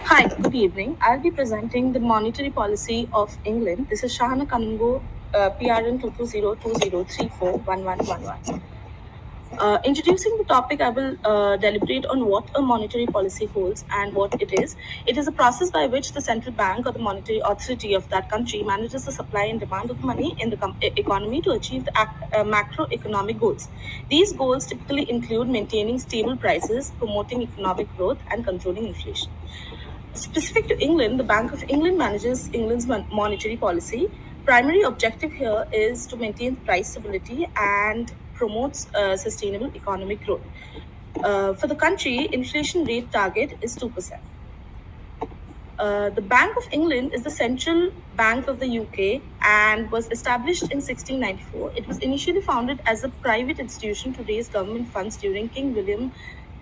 Hi, good evening. I'll be presenting the monetary policy of England. This is Sahana kanungo, PRN 22020341111. Introducing the topic, I will deliberate on what a monetary policy holds and what it is. It is a process by which the central bank or the monetary authority of that country manages the supply and demand of the money in the economy to achieve the macroeconomic goals. These goals typically include maintaining stable prices, promoting economic growth, and controlling inflation. Specific to England, the Bank of England manages England's monetary policy. Primary objective here is to maintain price stability and promotes sustainable economic growth. For the country, inflation rate target is 2%. The Bank of England is the central bank of the UK and was established in 1694. It was initially founded as a private institution to raise government funds during King William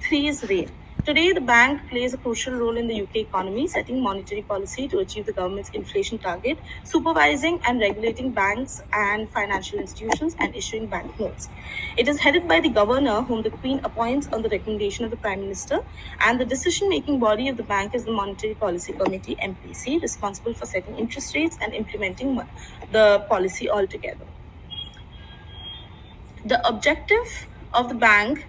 III's reign. Today, the bank plays a crucial role in the UK economy, setting monetary policy to achieve the government's inflation target, supervising and regulating banks and financial institutions, and issuing banknotes. It is headed by the governor, whom the Queen appoints on the recommendation of the Prime Minister, and the decision-making body of the bank is the Monetary Policy Committee (MPC), responsible for setting interest rates and implementing the policy altogether. The objective of the bank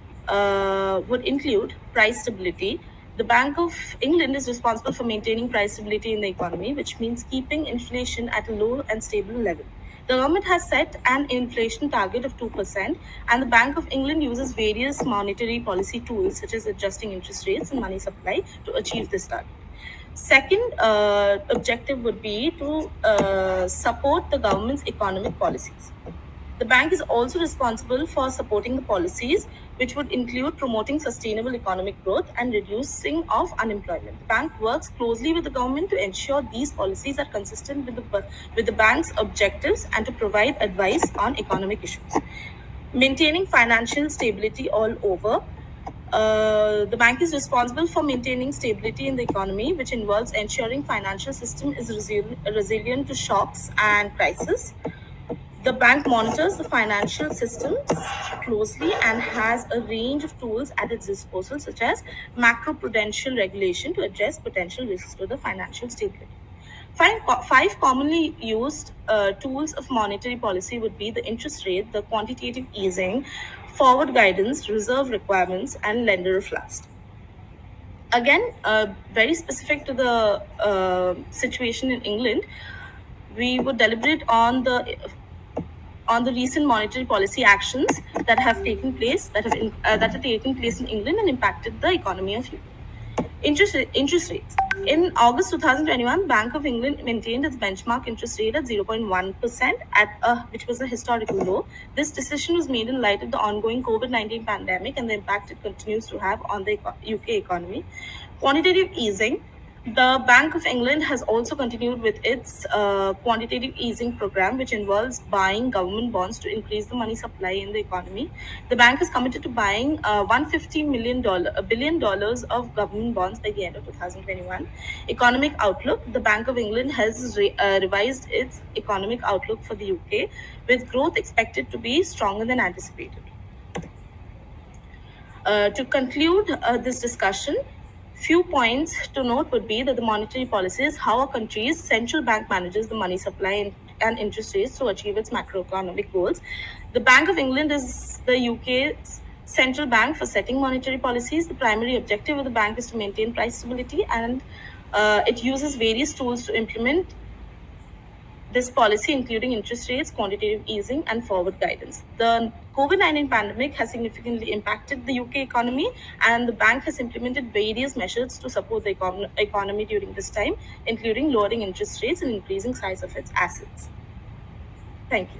would include price stability. The Bank of England is responsible for maintaining price stability in the economy, which means keeping inflation at a low and stable level. The government has set an inflation target of 2%, and the Bank of England uses various monetary policy tools, such as adjusting interest rates and money supply, to achieve this target. Second objective would be to support the government's economic policies. The bank is also responsible for supporting the policies, which would include promoting sustainable economic growth and reducing of unemployment. The bank works closely with the government to ensure these policies are consistent with the bank's objectives and to provide advice on economic issues. Maintaining financial stability all over. The bank is responsible for maintaining stability in the economy, which involves ensuring financial system is resilient to shocks and crises. The bank monitors the financial systems closely and has a range of tools at its disposal, such as macroprudential regulation to address potential risks to the financial stability. Five commonly used tools of monetary policy would be the interest rate, the quantitative easing, forward guidance, reserve requirements, and lender of last. Again, very specific to the situation in England, we would deliberate on the recent monetary policy actions that have taken place in England and impacted the economy of UK. Interest rates. In August 2021, Bank of England maintained its benchmark interest rate at 0.1%, which was a historical low. This decision was made in light of the ongoing COVID-19 pandemic and the impact it continues to have on the UK economy. Quantitative easing. The Bank of England has also continued with its quantitative easing program, which involves buying government bonds to increase the money supply in the economy. The bank is committed to buying $150 billion of government bonds by the end of 2021. Economic outlook. The Bank of England has revised its economic outlook for the UK, with growth expected to be stronger than anticipated. To conclude this discussion, few points to note would be that the monetary policy is how a country's central bank manages the money supply and interest rates to achieve its macroeconomic goals. The Bank of England is the UK's central bank for setting monetary policies. The primary objective of the bank is to maintain price stability, and it uses various tools to implement this policy, including interest rates, quantitative easing, and forward guidance. The COVID-19 pandemic has significantly impacted the UK economy, and the bank has implemented various measures to support the economy during this time, including lowering interest rates and increasing size of its assets. Thank you.